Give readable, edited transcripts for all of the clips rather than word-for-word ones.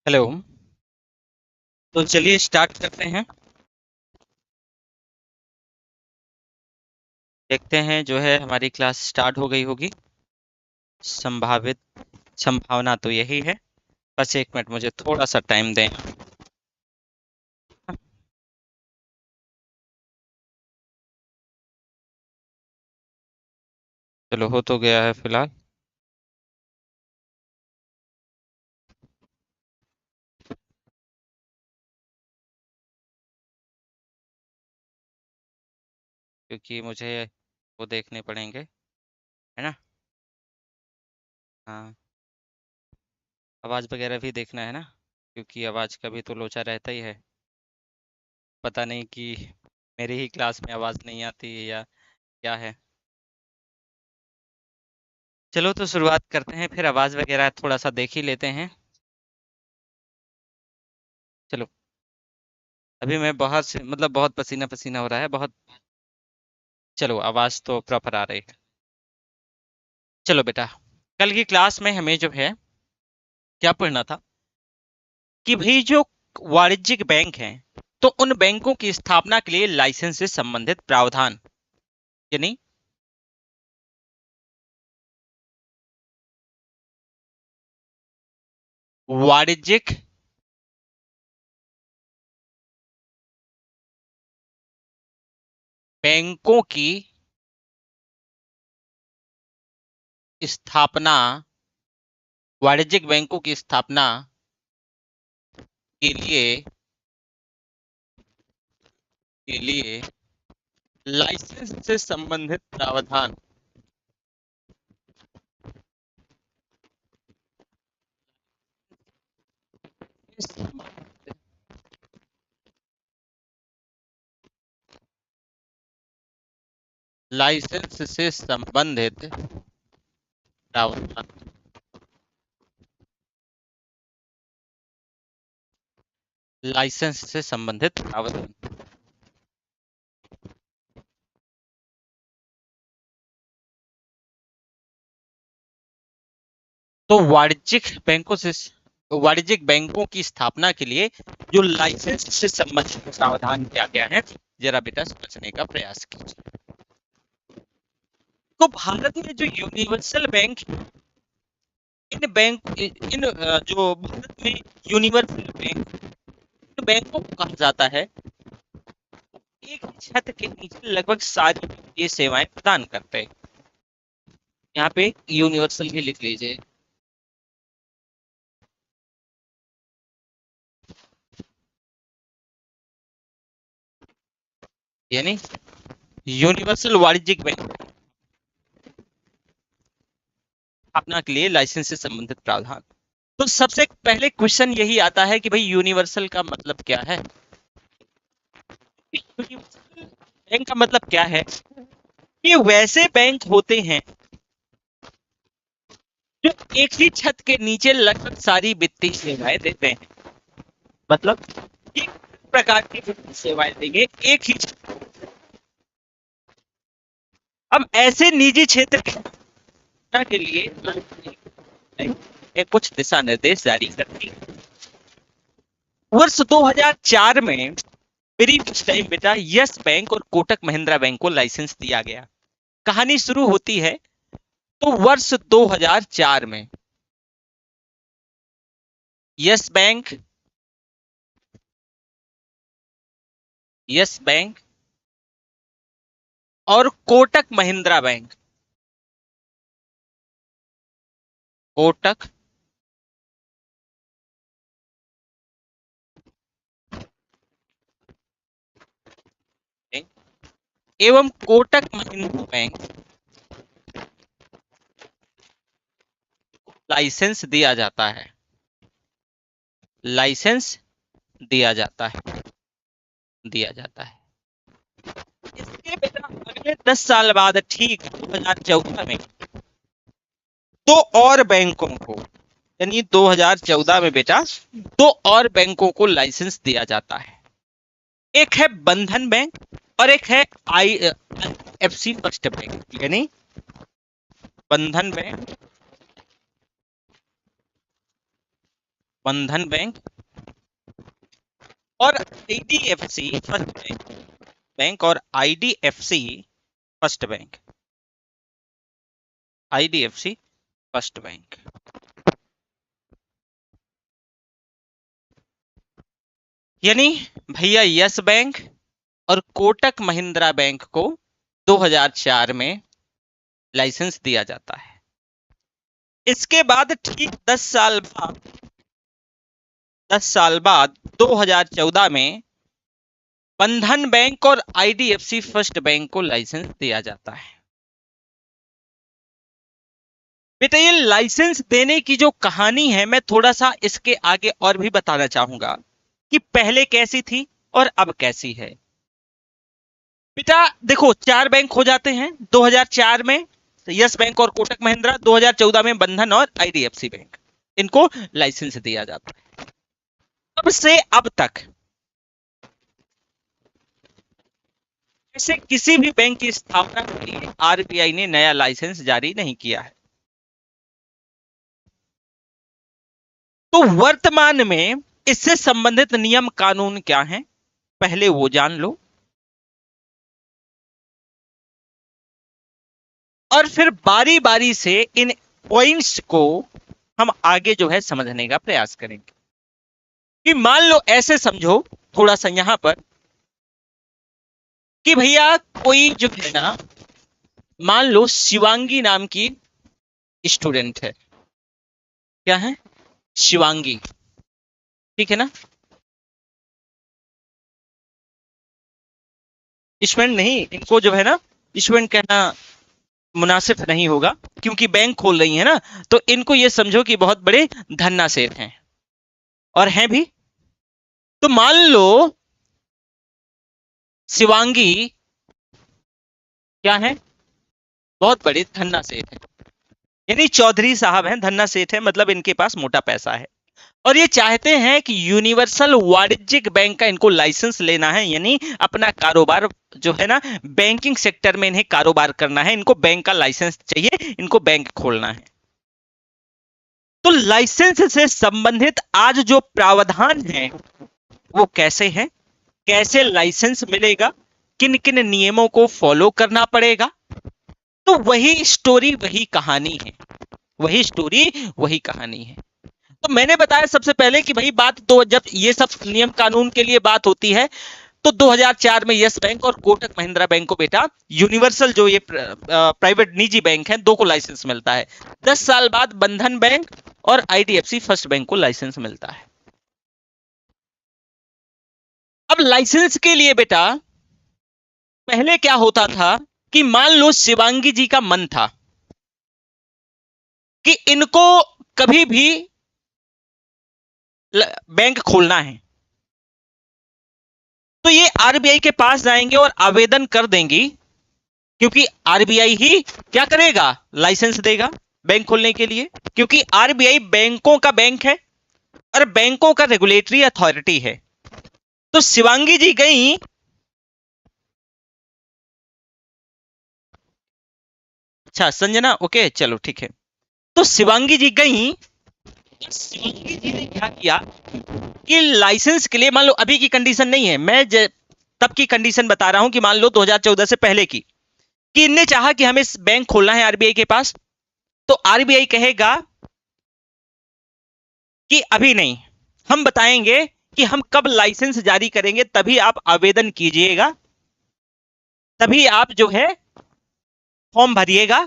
Hello. तो चलिए start करते हैं। देखते हैं जो है हमारी क्लास स्टार्ट हो गई होगी। संभावित संभावना तो यही है। बस एक मिनट मुझे थोड़ा सा टाइम दें। चलो हो तो गया है फिलहाल। क्योंकि मुझे वो देखने पड़ेंगे, है ना। हाँ, आवाज़ वगैरह भी देखना है ना, क्योंकि आवाज़ का भी तो लोचा रहता ही है। पता नहीं कि मेरी ही क्लास में आवाज़ नहीं आती है या क्या है। चलो तो शुरुआत करते हैं, फिर आवाज़ वगैरह थोड़ा सा देख ही लेते हैं। चलो। अभी मैं बहुत से मतलब बहुत पसीना पसीना हो रहा है बहुत। चलो आवाज तो प्रॉपर आ रही है। चलो बेटा, कल की क्लास में हमें जो है क्या पढ़ना था कि भाई जो वाणिज्यिक बैंक हैं, तो उन बैंकों की स्थापना के लिए लाइसेंस से संबंधित प्रावधान, यानी वाणिज्यिक बैंकों की स्थापना, वाणिज्यिक बैंकों की स्थापना के लिए लाइसेंस से संबंधित प्रावधान, लाइसेंस से संबंधित प्रावधान, लाइसेंस से संबंधित प्रावधान। तो वाणिज्यिक बैंकों की स्थापना के लिए जो लाइसेंस से संबंधित प्रावधान क्या क्या है, जरा बेटा समझने का प्रयास कीजिए। तो भारत में जो यूनिवर्सल बैंक, जो भारत में यूनिवर्सल बैंक, इन बैंकों को कहा जाता है, एक छत के नीचे लगभग सारी ये सेवाएं प्रदान करते हैं। यहाँ पे यूनिवर्सल भी लिख लीजिए। यानी यूनिवर्सल वाणिज्यिक बैंक स्थापना के लिए लाइसेंस से संबंधित प्रावधान। तो सबसे पहले क्वेश्चन यही आता है कि भाई यूनिवर्सल का मतलब क्या है। यूनिवर्सल बैंक का मतलब क्या है, ये वैसे बैंक होते हैं जो एक ही छत के नीचे लगभग सारी वित्तीय सेवाएं देते हैं। मतलब एक प्रकार की वित्तीय सेवाएं देंगे एक ही छत। अब ऐसे निजी क्षेत्र के लिए कुछ दिशा निर्देश जारी करती है। वर्ष 2004 में मेरी टाइम बेटा यस बैंक और कोटक महिंद्रा बैंक को लाइसेंस दिया गया। कहानी शुरू होती है तो वर्ष 2004 में यस बैंक, यस बैंक और कोटक महिंद्रा बैंक, कोटक एवं कोटक महिंद्रा बैंक लाइसेंस दिया जाता है, लाइसेंस दिया जाता है, दिया जाता है। इसके बेटा अगले 10 साल बाद ठीक 2014 में दो और बैंकों को, यानी 2014 में बेटा दो और बैंकों को लाइसेंस दिया जाता है। एक है बंधन बैंक और एक है IFC फर्स्ट बैंक, यानी बंधन बैंक बंधन बैंक और आईडीएफसी फर्स्ट बैंक और IDFC first bank, IDFC first bank. यानी भैया यस बैंक और कोटक महिंद्रा बैंक को 2004 में लाइसेंस दिया जाता है। इसके बाद ठीक 10 साल बाद 2014 में बंधन बैंक और आईडीएफसी फर्स्ट बैंक को लाइसेंस दिया जाता है। बेटा ये लाइसेंस देने की जो कहानी है मैं थोड़ा सा इसके आगे और भी बताना चाहूंगा कि पहले कैसी थी और अब कैसी है। बेटा देखो 4 बैंक हो जाते हैं 2004 में, यस बैंक और कोटक महिंद्रा, 2014 में बंधन और आईडीएफसी बैंक, इनको लाइसेंस दिया जाता है। तब से अब तक ऐसे किसी भी बैंक की स्थापना के लिए आरबीआई ने नया लाइसेंस जारी नहीं किया है। तो वर्तमान में इससे संबंधित नियम कानून क्या हैं, पहले वो जान लो और फिर बारी बारी से इन पॉइंट्स को हम आगे जो है समझने का प्रयास करेंगे। कि मान लो ऐसे समझो थोड़ा सा यहां पर कि भैया कोई जो है ना, मान लो शिवांगी नाम की स्टूडेंट है, क्या है, शिवांगी, ठीक है ना, स्टूडेंट नहीं, इनको जो है ना स्टूडेंट कहना मुनासिब नहीं होगा क्योंकि बैंक खोल रही है ना, तो इनको ये समझो कि बहुत बड़े धन्ना सेठ हैं और हैं भी। तो मान लो शिवांगी क्या है, बहुत बड़े धन्ना सेठ है, यानी चौधरी साहब हैं, धन्ना सेठ है, मतलब इनके पास मोटा पैसा है और ये चाहते हैं कि यूनिवर्सल वाणिज्यिक बैंक का इनको लाइसेंस लेना है, यानी अपना कारोबार जो है ना बैंकिंग सेक्टर में इन्हें कारोबार करना है, इनको बैंक का लाइसेंस चाहिए, इनको बैंक खोलना है। तो लाइसेंस से संबंधित आज जो प्रावधान है वो कैसे है, कैसे लाइसेंस मिलेगा, किन किन नियमों को फॉलो करना पड़ेगा, तो वही स्टोरी वही कहानी है, वही स्टोरी वही कहानी है। तो मैंने बताया सबसे पहले कि भाई बात तो जब ये सब नियम कानून के लिए बात होती है तो 2004 में यस बैंक और कोटक महिंद्रा बैंक को बेटा यूनिवर्सल जो ये प्राइवेट निजी बैंक हैं दो को लाइसेंस मिलता है। 10 साल बाद बंधन बैंक और आईडीएफसी फर्स्ट बैंक को लाइसेंस मिलता है। अब लाइसेंस के लिए बेटा पहले क्या होता था कि मान लो शिवांगी जी का मन था कि इनको कभी भी बैंक खोलना है, तो ये आरबीआई के पास जाएंगे और आवेदन कर देंगी, क्योंकि आरबीआई ही क्या करेगा, लाइसेंस देगा बैंक खोलने के लिए, क्योंकि आरबीआई बैंकों का बैंक है और बैंकों का रेगुलेटरी अथॉरिटी है। तो शिवांगी जी गई, अच्छा संजना, ओके चलो ठीक है। तो शिवांगी जी गई, शिवांगी जी ने क्या किया कि लाइसेंस के लिए, मान लो अभी की कंडीशन नहीं है, मैं तब की कंडीशन बता रहा हूं कि मान लो 2014 से पहले की, कि इनने चाहा कि हमें बैंक खोलना है आरबीआई के पास, तो आरबीआई कहेगा कि अभी नहीं, हम बताएंगे कि हम कब लाइसेंस जारी करेंगे, तभी आप आवेदन कीजिएगा, तभी आप जो है फॉर्म भरिएगा,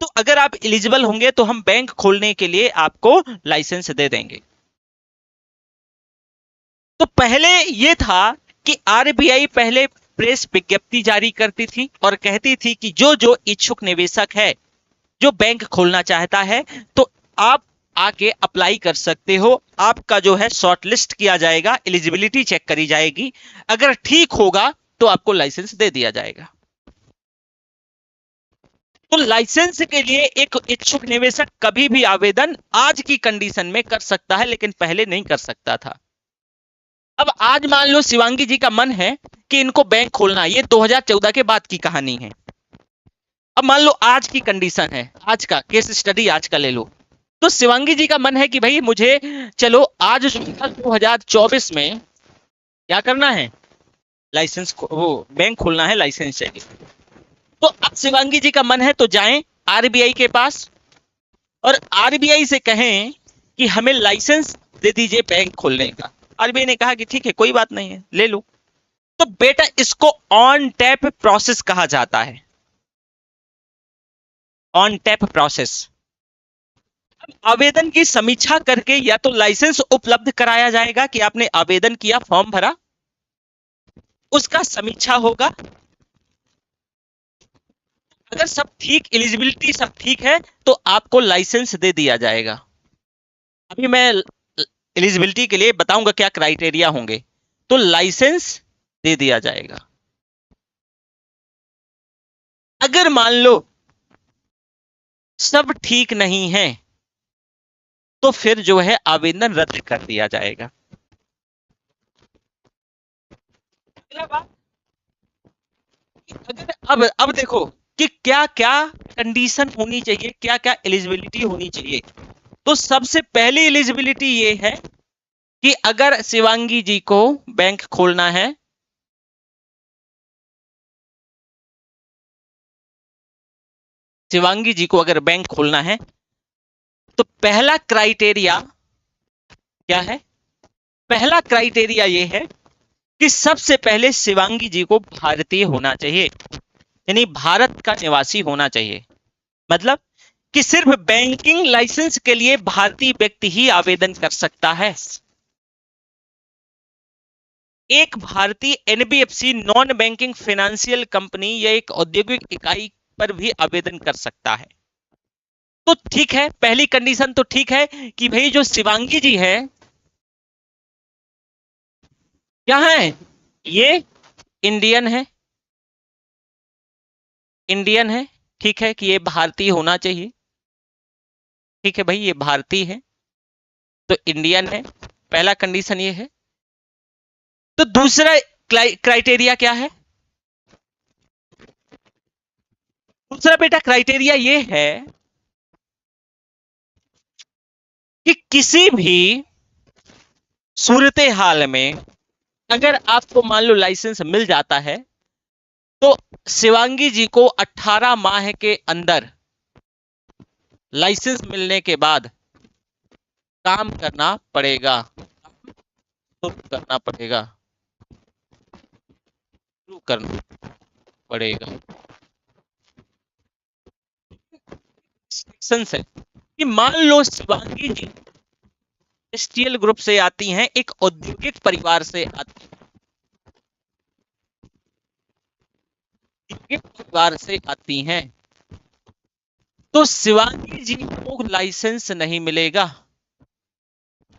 तो अगर आप एलिजिबल होंगे तो हम बैंक खोलने के लिए आपको लाइसेंस दे देंगे। तो पहले यह था कि आरबीआई पहले प्रेस विज्ञप्ति जारी करती थी और कहती थी कि जो जो इच्छुक निवेशक है जो बैंक खोलना चाहता है तो आप आके अप्लाई कर सकते हो, आपका जो है शॉर्ट लिस्ट किया जाएगा, एलिजिबिलिटी चेक करी जाएगी, अगर ठीक होगा तो आपको लाइसेंस दे दिया जाएगा। तो लाइसेंस के लिए एक इच्छुक निवेशक कभी भी आवेदन आज की कंडीशन में कर सकता है, लेकिन पहले नहीं कर सकता था। अब आज मान लो शिवांगी जी का मन है कि इनको बैंक खोलना है, ये 2014 के बाद की कहानी है। अब मान लो आज की कंडीशन है, आज का केस स्टडी आज का ले लो, तो शिवांगी जी का मन है कि भाई मुझे चलो आज 2024 में क्या करना है, लाइसेंस वो बैंक खोलना है, लाइसेंस चाहिए। तो अब शिवांगी जी का मन है तो जाएं आरबीआई के पास और आरबीआई से कहें कि हमें लाइसेंस दे दीजिए बैंक खोलने का। आरबीआई ने कहा कि ठीक है कोई बात नहीं है, ले लो। तो बेटा इसको ऑन टैप प्रोसेस कहा जाता है, ऑन टैप प्रोसेस। आवेदन की समीक्षा करके या तो लाइसेंस उपलब्ध कराया जाएगा कि आपने आवेदन किया, फॉर्म भरा, उसका समीक्षा होगा। अगर सब ठीक, एलिजिबिलिटी सब ठीक है तो आपको लाइसेंस दे दिया जाएगा। अभी मैं एलिजिबिलिटी के लिए बताऊंगा क्या क्राइटेरिया होंगे। तो लाइसेंस दे दिया जाएगा। अगर मान लो सब ठीक नहीं है तो फिर जो है आवेदन रद्द कर दिया जाएगा। अगर अब देखो कि क्या क्या कंडीशन होनी चाहिए, क्या क्या एलिजिबिलिटी होनी चाहिए। तो सबसे पहली एलिजिबिलिटी ये है कि अगर शिवांगी जी को बैंक खोलना है, शिवांगी जी को अगर बैंक खोलना है तो पहला क्राइटेरिया क्या है, पहला क्राइटेरिया ये है कि सबसे पहले शिवांगी जी को भारतीय होना चाहिए, यानी भारत का निवासी होना चाहिए। मतलब कि सिर्फ बैंकिंग लाइसेंस के लिए भारतीय व्यक्ति ही आवेदन कर सकता है। एक भारतीय NBFC non banking financial company या एक औद्योगिक इकाई पर भी आवेदन कर सकता है। तो ठीक है, पहली कंडीशन तो ठीक है कि भाई जो शिवांगी जी है क्या है, ये इंडियन है, इंडियन है। ठीक है कि ये भारतीय होना चाहिए। ठीक है भाई ये भारतीय है तो इंडियन है, पहला कंडीशन ये है। तो दूसरा क्राइटेरिया क्या है, दूसरा बेटा क्राइटेरिया ये है कि किसी भी सूरत हाल में अगर आपको मान लो लाइसेंस मिल जाता है तो शिवांगी जी को 18 माह के अंदर लाइसेंस मिलने के बाद काम करना पड़ेगा, शुरू करना पड़ेगा, शुरू करना पड़ेगा। सेक्शन है कि मान लो शिवांगी जी इंडस्ट्रियल ग्रुप से आती हैं, एक औद्योगिक परिवार से आती हैं, औद्योगिक परिवार से आती हैं, तो शिवांगी जी को लाइसेंस नहीं मिलेगा।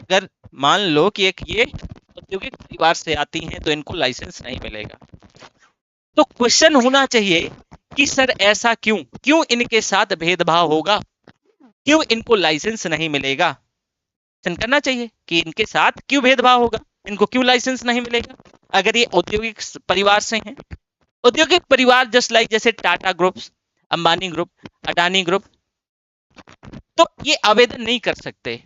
अगर मान लो कि एक ये औद्योगिक परिवार से आती हैं तो इनको लाइसेंस नहीं मिलेगा। तो क्वेश्चन होना चाहिए कि सर ऐसा क्यों, क्यों इनके साथ भेदभाव होगा, क्यों इनको लाइसेंस नहीं मिलेगा। क्वेश्चन करना चाहिए कि इनके साथ क्यों भेदभाव होगा, इनको क्यों लाइसेंस नहीं मिलेगा अगर ये औद्योगिक परिवार से हैं। औद्योगिक परिवार जस्ट लाइक जैसे Tata group, Ambani group, Adani group, तो ये आवेदन नहीं कर सकते।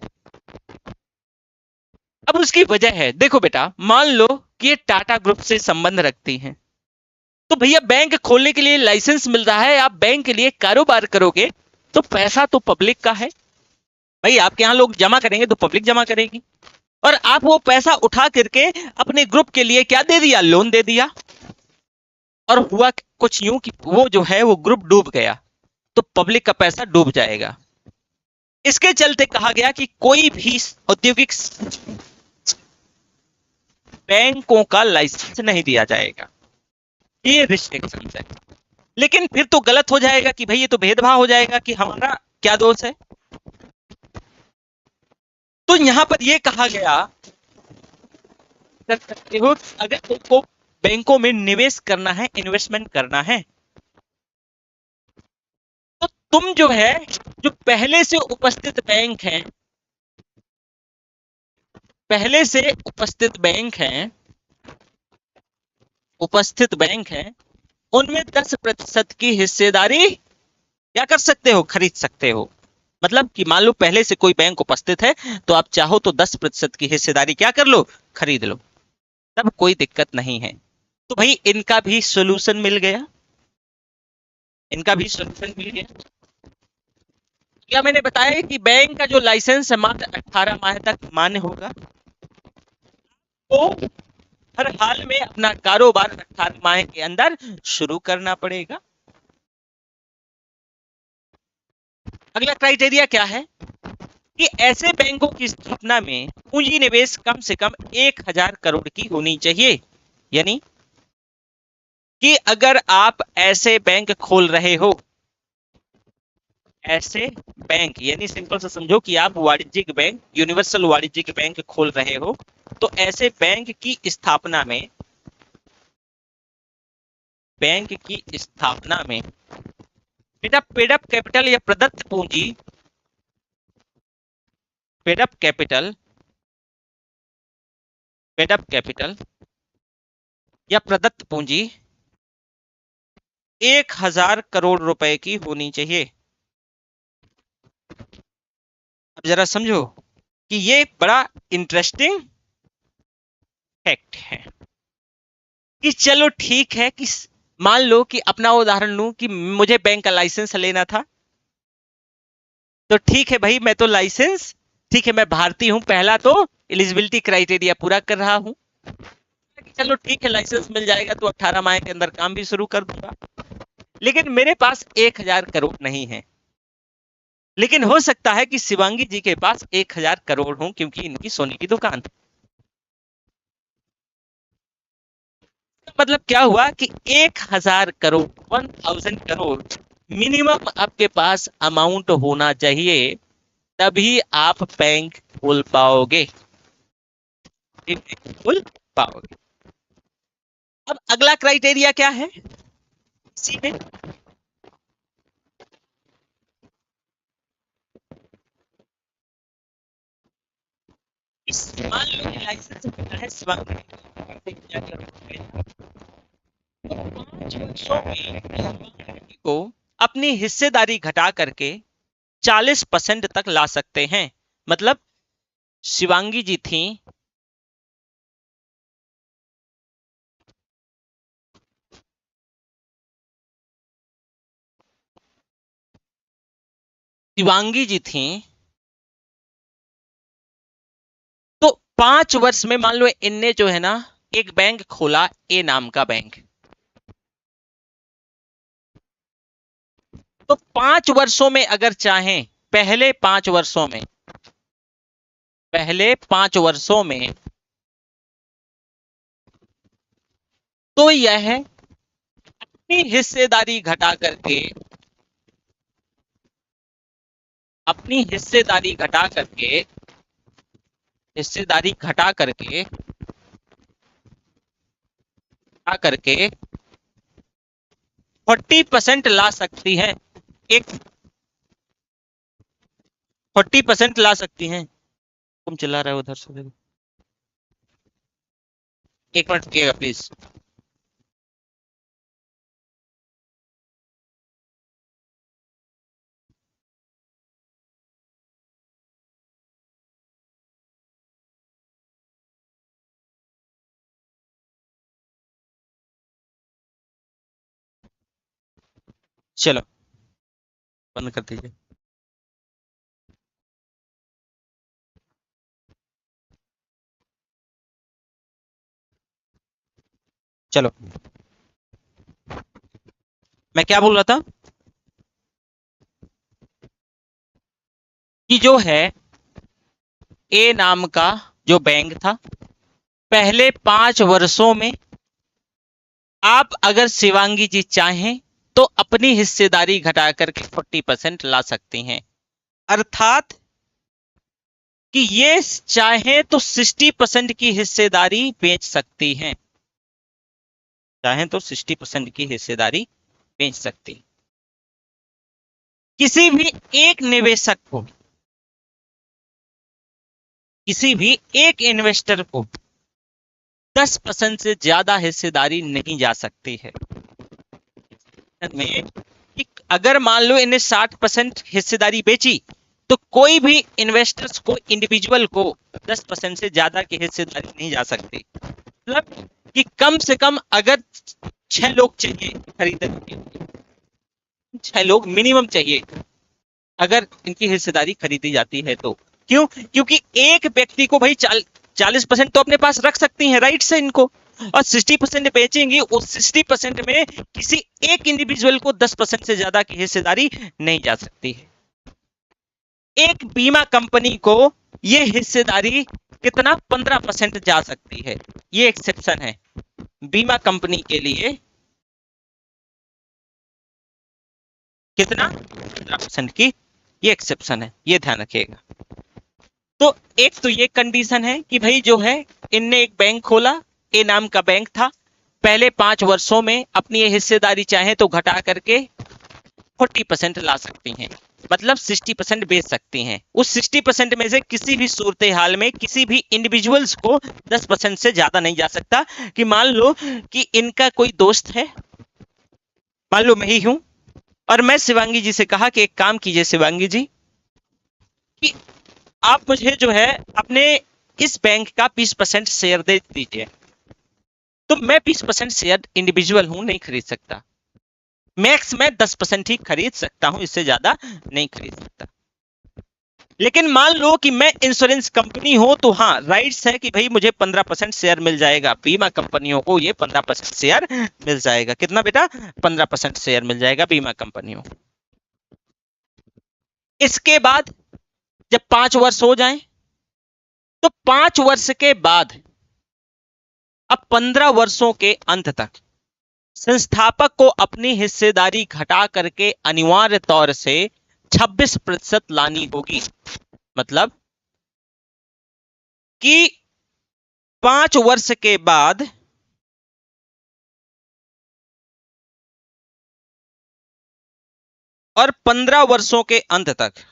अब उसकी वजह है, देखो बेटा मान लो कि ये टाटा ग्रुप से संबंध रखती हैं तो भैया बैंक खोलने के लिए लाइसेंस मिल रहा है, आप बैंक के लिए कारोबार करोगे तो पैसा तो पब्लिक का है भाई, आपके यहां लोग जमा करेंगे तो पब्लिक जमा करेगी, और आप वो पैसा उठा करके अपने ग्रुप के लिए क्या दे दिया, लोन दे दिया, और हुआ कुछ यूं कि वो जो है वो ग्रुप डूब गया तो पब्लिक का पैसा डूब जाएगा। इसके चलते कहा गया कि कोई भी औद्योगिक बैंकों का लाइसेंस नहीं दिया जाएगा, ये रिस्ट्रिक्शन है। लेकिन फिर तो गलत हो जाएगा कि भाई ये तो भेदभाव हो जाएगा कि हमारा क्या दोष है। तो यहां पर ये कहा गया कर सकते हो अगर तुमको बैंकों में निवेश करना है, इन्वेस्टमेंट करना है, तो तुम जो है जो पहले से उपस्थित बैंक हैं, पहले से उपस्थित बैंक हैं, उपस्थित बैंक हैं, उनमें 10% की हिस्सेदारी क्या कर सकते हो, खरीद सकते हो। मतलब कि मान लो पहले से कोई बैंक उपस्थित है तो आप चाहो तो 10% की हिस्सेदारी क्या कर लो, खरीद लो, तब कोई दिक्कत नहीं है। तो भाई इनका भी सोल्यूशन मिल गया, इनका भी सोल्यूशन मिल गया। क्या मैंने बताया कि बैंक का जो लाइसेंस है मात्र 18 माह तक मान्य होगा, तो हर हाल में अपना कारोबार 18 माह के अंदर शुरू करना पड़ेगा। अगला क्राइटेरिया क्या है कि ऐसे बैंकों की स्थापना में पूंजी निवेश कम से कम 1000 करोड़ की होनी चाहिए। यानी कि अगर आप ऐसे बैंक खोल रहे हो, ऐसे बैंक यानी सिंपल से समझो कि आप वाणिज्यिक बैंक, यूनिवर्सल वाणिज्यिक बैंक खोल रहे हो, तो ऐसे बैंक की स्थापना में, बैंक की स्थापना में बेटा पेडअप कैपिटल या प्रदत्त पूंजी, पेडअप कैपिटल, पेडअप कैपिटल या प्रदत्त पूंजी 1000 करोड़ रुपए की होनी चाहिए। अब जरा समझो कि ये बड़ा इंटरेस्टिंग फैक्ट है कि चलो ठीक है कि मान लो कि अपना उदाहरण लूं कि मुझे बैंक का लाइसेंस लेना था, तो ठीक है भाई, मैं तो लाइसेंस, ठीक है मैं भारतीय हूं, पहला तो एलिजिबिलिटी क्राइटेरिया पूरा कर रहा हूं, चलो ठीक है लाइसेंस मिल जाएगा तो 18 माह के अंदर काम भी शुरू कर दूंगा। लेकिन मेरे पास 1000 करोड़ नहीं है, लेकिन हो सकता है कि शिवांगी जी के पास 1000 करोड़ हो, क्योंकि इनकी सोने की दुकान। मतलब क्या हुआ कि 1000 करोड़, 1000 करोड़ मिनिमम आपके पास अमाउंट होना चाहिए, तभी आप बैंक खोल पाओगे, खोल पाओगे। अब अगला क्राइटेरिया क्या है, सीधे मान लो लाइसेंस मिला है शिवांगी को अपनी हिस्सेदारी घटा करके 40% तक ला सकते हैं। मतलब शिवांगी जी थी, शिवांगी जी थी, तो 5 वर्ष में मान लो इनने जो है ना एक बैंक खोला, ए नाम का बैंक, तो 5 वर्षों में अगर चाहें, पहले 5 वर्षों में, पहले 5 वर्षों में, तो यह अपनी हिस्सेदारी घटा करके, अपनी हिस्सेदारी घटा करके, हिस्सेदारी घटा करके, घटा करके 40% ला सकती है, एक 40% ला सकती हैं। तुम चिल्ला रहे हो उधर से, देखो 1 मिनट रुकिएगा प्लीज। चलो बंद कर दीजिए। चलो मैं क्या बोल रहा था कि जो है ए नाम का जो बैंक था, पहले 5 वर्षों में आप अगर शिवांगी जी चाहें तो अपनी हिस्सेदारी घटा करके 40% ला सकती हैं। अर्थात कि ये चाहें तो 60% की हिस्सेदारी बेच सकती हैं, चाहें तो 60% की हिस्सेदारी बेच सकती। किसी भी एक निवेशक को, किसी भी एक इन्वेस्टर को 10% से ज्यादा हिस्सेदारी नहीं जा सकती है। में अगर मान लो इन्हें 60% हिस्सेदारी बेची तो कोई भी इन्वेस्टर्स को, इंडिविजुअल को 10% से ज्यादा की हिस्सेदारी नहीं जा सकती। मतलब कि कम से कम अगर 6 लोग चाहिए खरीदने के लिए, 6 लोग मिनिमम चाहिए अगर इनकी हिस्सेदारी खरीदी जाती है तो। क्यों? क्योंकि एक व्यक्ति को भाई 40% तो अपने पास रख सकती हैं, राइट से इनको, और 60% बेचेंगी। उस 60% में किसी एक इंडिविजुअल को 10% से ज्यादा की हिस्सेदारी नहीं जा सकती है। एक बीमा कंपनी को ये हिस्सेदारी कितना 15% जा सकती है, ये एक्सेप्शन है बीमा कंपनी के लिए। कितना? 15% की ये एक्सेप्शन है, ये ध्यान रखिएगा। तो एक तो ये कंडीशन है कि भाई जो है इनने एक बैंक खोला, ए नाम का बैंक था, पहले 5 वर्षों में अपनी ये हिस्सेदारी चाहे तो घटा करके 40% ला सकती हैं, मतलब 60% बेच सकती हैं। उस 60% में से किसी भी सूरत हाल में किसी भी इंडिविजुअल्स को 10% से ज्यादा नहीं जा सकता। कि मान लो कि इनका कोई दोस्त है, मान लो मैं ही हूं, और मैं शिवांगी जी से कहा कि एक काम कीजिए शिवांगी जी, कि आप मुझे जो है अपने इस बैंक का 20% शेयर दे दीजिए। तो मैं 20% शेयर इंडिविजुअल हूं, नहीं खरीद सकता। मैक्स मैं 10% ही खरीद सकता हूं, इससे ज्यादा नहीं खरीद सकता। लेकिन मान लो कि मैं इंश्योरेंस कंपनी हूं, तो हाँ राइट्स है कि भाई मुझे 15% शेयर मिल जाएगा। बीमा कंपनियों को ये 15% शेयर मिल जाएगा। कितना बेटा? 15% शेयर मिल जाएगा बीमा कंपनियों। इसके बाद जब 5 वर्ष हो जाएं, तो 5 वर्ष के बाद अब 15 वर्षों के अंत तक संस्थापक को अपनी हिस्सेदारी घटा करके अनिवार्य तौर से 26% लानी होगी। मतलब कि 5 वर्ष के बाद और 15 वर्षों के अंत तक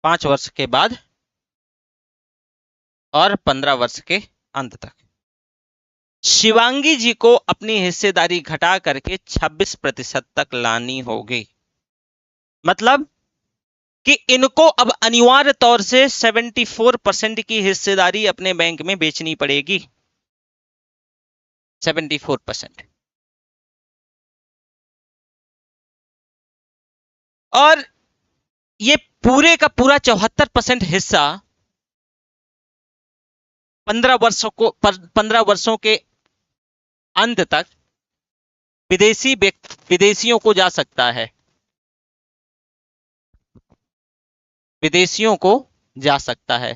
पांच वर्ष के बाद और 15 वर्ष के अंत तक शिवांगी जी को अपनी हिस्सेदारी घटा करके 26% तक लानी होगी। मतलब कि इनको अब अनिवार्य तौर से 74% की हिस्सेदारी अपने बैंक में बेचनी पड़ेगी। 74%। और ये पूरे का पूरा 74% हिस्सा 15 वर्षों के अंत तक विदेशियों को जा सकता है। विदेशियों को जा सकता है।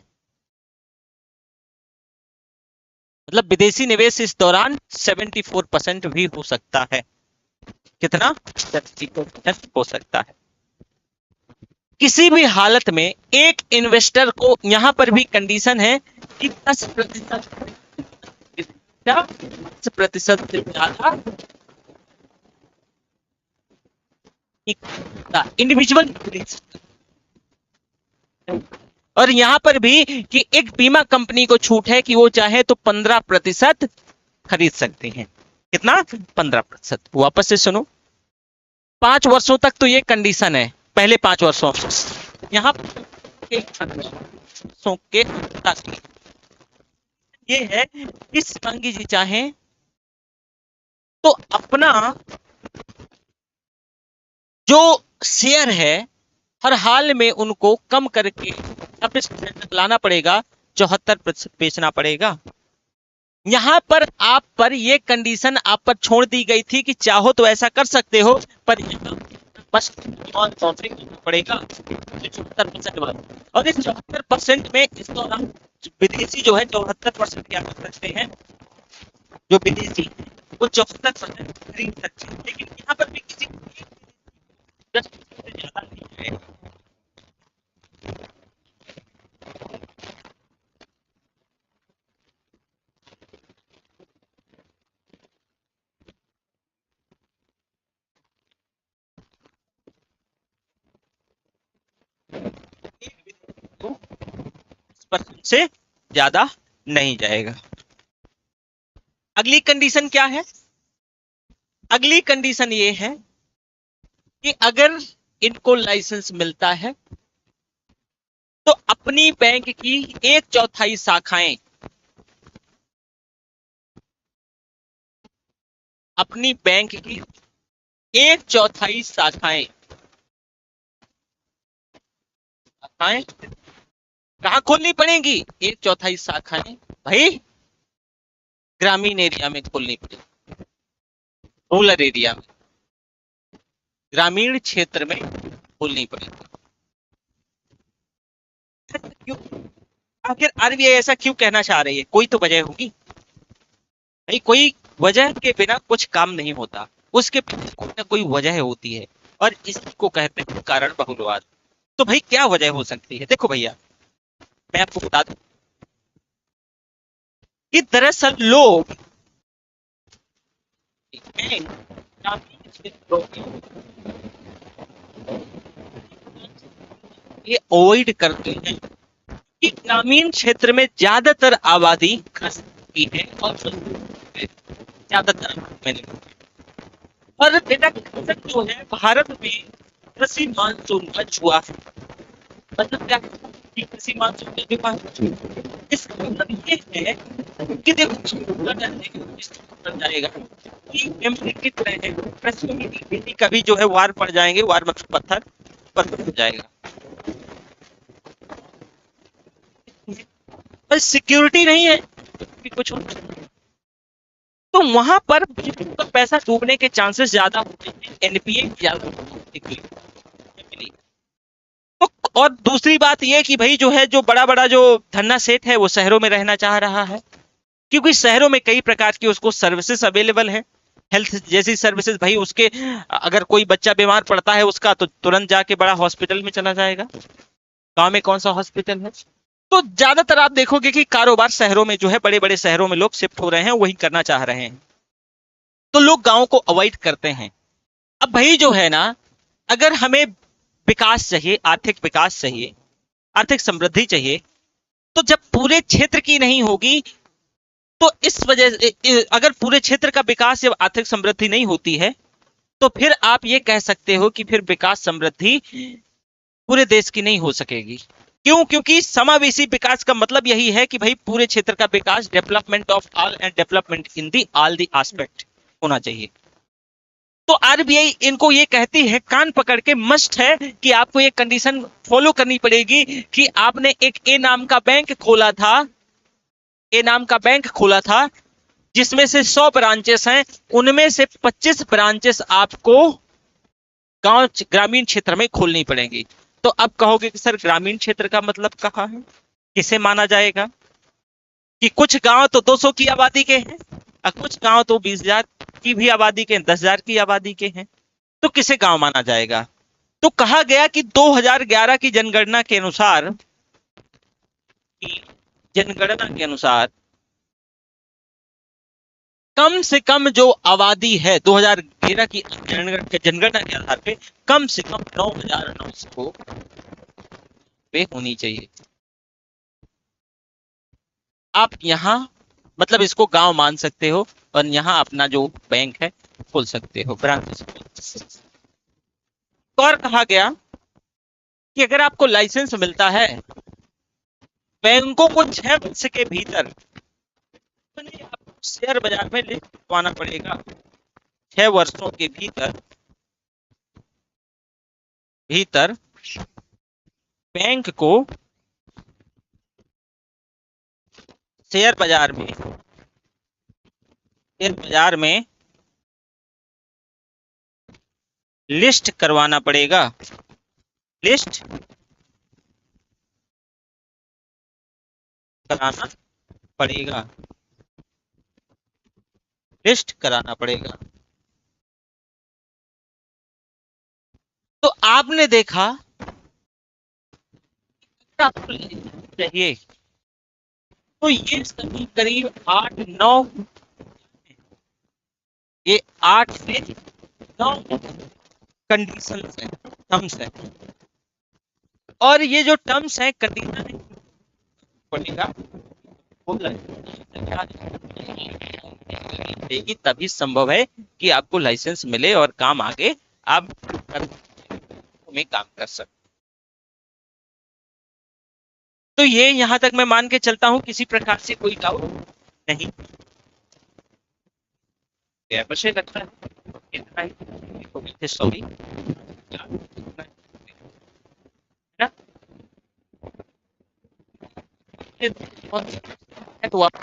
मतलब विदेशी निवेश इस दौरान 74% भी हो सकता है। कितना? 74% हो सकता है। किसी भी हालत में एक इन्वेस्टर को, यहां पर भी कंडीशन है कि 10% से ज्यादा इंडिविजुअल खरीद सकता। और यहां पर भी कि एक बीमा कंपनी को छूट है कि वो चाहे तो 15% खरीद सकते हैं। कितना? 15%। वापस से सुनो, 5 वर्षों तक तो ये कंडीशन है, पहले 5 वर्षों यहां के ये है कि शिवांगी जी चाहें तो अपना जो शेयर है हर हाल में उनको कम करके 26% तक लाना पड़ेगा, 74% बेचना पड़ेगा। यहां पर आप पर यह कंडीशन आप पर छोड़ दी गई थी कि चाहो तो ऐसा कर सकते हो, पर बस करना पड़ेगा 74%। और इस 74% में इस दौरान विदेशी जो है 74% क्या कर सकते हैं, जो विदेशी वो 74% खरीद सकते हैं। लेकिन यहाँ पर भी किसी 10% से ज्यादा नहीं है। से ज्यादा नहीं जाएगा। अगली कंडीशन क्या है? अगली कंडीशन ये है कि अगर इनको लाइसेंस मिलता है तो अपनी बैंक की 1/4 शाखाएं, अपनी बैंक की 1/4 शाखाएं शाखाएं कहां खोलनी पड़ेगी? 1/4 शाखाएं भाई ग्रामीण एरिया में खोलनी पड़ेगी, रूरल एरिया में, ग्रामीण क्षेत्र में खोलनी पड़ेगी। क्यों? आखिर आरबीआई ऐसा क्यों कहना चाह रही है? कोई तो वजह होगी भाई, कोई वजह के बिना कुछ काम नहीं होता, उसके पीछे कोई ना कोई वजह होती है और इसी को कहते हैं कारण बहुलवाद। तो भाई क्या वजह हो सकती है? देखो भैया, मैं आपको बता दूं कि दरअसल लोग ये अवॉइड करते हैं कि ग्रामीण क्षेत्र में ज्यादातर आबादी ग्रस्त की है और ज्यादातर मैंने, और बेटा जो है भारत में कृषि मानसून का जुआ है। मतलब क्या कि कृषि मानसून का जुआ है, इसका मतलब ये है कि देखो जाएगा कि मेमोरी की तरह है, कृषि कभी जो है वार पड़ जाएंगे, वार मतलब पत्थर पत्थर हो जाएगा, पर सिक्योरिटी नहीं है कि कुछ हो, तो वहां पर तो पैसा डूबने के चांसेस ज्यादा होते हैं, एनपीए ज्यादा होते हैं। तो और दूसरी बात ये कि भाई जो है, जो बड़ा बड़ा जो धन्ना सेठ है वो शहरों में रहना चाह रहा है, क्योंकि शहरों में कई प्रकार की उसको सर्विसेज अवेलेबल है, हेल्थ जैसी सर्विसेज। भाई उसके अगर कोई बच्चा बीमार पड़ता है उसका, तो तुरंत जाके बड़ा हॉस्पिटल में चला जाएगा। गांव में कौन सा हॉस्पिटल है? तो ज्यादातर आप देखोगे कि कारोबार शहरों में जो है, बड़े बड़े शहरों में लोग शिफ्ट हो रहे हैं, वही करना चाह रहे हैं, तो लोग गांव को अवॉइड करते हैं। अब भाई जो है ना, अगर हमें विकास चाहिए, आर्थिक विकास चाहिए, आर्थिक समृद्धि चाहिए, तो जब पूरे क्षेत्र की नहीं होगी, तो इस वजह से अगर पूरे क्षेत्र का विकास या आर्थिक समृद्धि नहीं होती है, तो फिर आप ये कह सकते हो कि फिर विकास समृद्धि पूरे देश की नहीं हो सकेगी। क्यों? क्योंकि समावेशी विकास का मतलब यही है कि भाई पूरे क्षेत्र का विकास, development of all and development in the all the aspect होना चाहिए। तो आरबीआई इनको ये कहती है, कान पकड़ के मस्ट है कि आपको ये कंडीशन फॉलो करनी पड़ेगी कि आपने एक ए नाम का बैंक खोला था, ए नाम का बैंक खोला था जिसमें से 100 ब्रांचेस हैं, उनमें से 25 ब्रांचेस आपको गांव ग्रामीण क्षेत्र में खोलनी पड़ेंगी। तो अब कहोगे कि सर ग्रामीण क्षेत्र का मतलब कहाँ है, किसे माना जाएगा? कि कुछ गांव तो 200 की आबादी के हैं और कुछ गांव तो 20,000 की भी आबादी के, 10,000 की आबादी के हैं, तो किसे गांव माना जाएगा? तो कहा गया कि 2011 की जनगणना के अनुसार, कम से कम जो आबादी है 2013 की जनगणना के आधार पे कम से कम 9,900 पे होनी चाहिए। आप यहाँ मतलब इसको गांव मान सकते हो और यहाँ अपना जो बैंक है खोल सकते हो, ब्रांच। और कहा गया कि अगर आपको लाइसेंस मिलता है, बैंकों को 6 वर्ष के भीतर आपको शेयर बाजार में लिस्ट करवाना पड़ेगा। 6 वर्षों के भीतर बैंक को शेयर बाजार में लिस्ट करवाना पड़ेगा, लिस्ट कराना पड़ेगा, लिस्ट कराना पड़ेगा। तो आपने देखा आपको चाहिए, तो ये सभी करीब 8-9, ये 8 से 9 कंडीशन है, टर्म्स है, और ये जो टर्म्स है, कंडीशन है, पड़ेगा तभी संभव है कि आपको लाइसेंस मिले और काम आगे आप में काम कर सकते। तो ये यहां तक मैं मान के चलता हूं किसी प्रकार से कोई डाउट नहीं है। मुझे लगता है इतना ही सॉरी ना, तो आप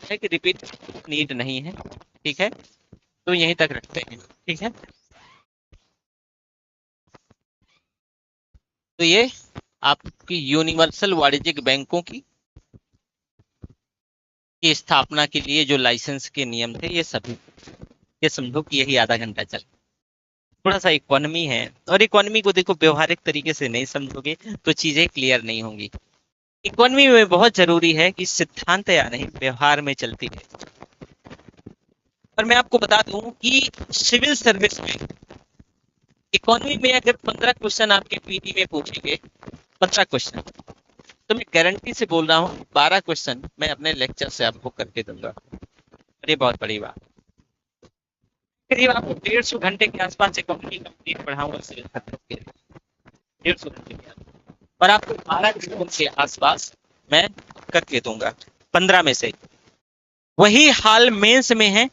है कि रिपीट नीड नहीं है, ठीक है, तो यहीं तक रखते हैं, ठीक है। तो ये आपकी यूनिवर्सल वाणिज्यिक बैंकों की स्थापना के लिए जो लाइसेंस के नियम थे ये सभी, ये समझो कि यही आधा घंटा चल। थोड़ा सा इकोनॉमी है, और इकोनॉमी को देखो व्यवहारिक तरीके से नहीं समझोगे तो चीजें क्लियर नहीं होंगी। इकोनॉमी में बहुत जरूरी है कि सिद्धांत या नहीं व्यवहार में चलती है। और मैं आपको बता दूं कि सिविल सर्विस में इकोनॉमी में अगर 15 क्वेश्चन आपके पीटी में पूछेंगे, 15 क्वेश्चन, तो मैं गारंटी से बोल रहा हूँ 12 क्वेश्चन मैं अपने लेक्चर से आपको करके दूंगा। और ये बहुत बड़ी बात, करीब आपको 150 घंटे के आसपास इकोनॉमी कंप्लीट पढ़ाऊंगा सिविल सर्विस के, 150 घंटे के आसपास, और आपको 12 घंटे के आसपास मैं करके दूंगा 15 में से। वही हाल मेंस में है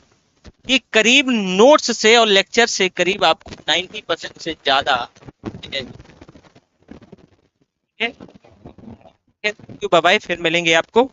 कि करीब नोट्स से और लेक्चर से करीब आपको 90% से ज्यादा है। बाय बाय, फिर मिलेंगे आपको।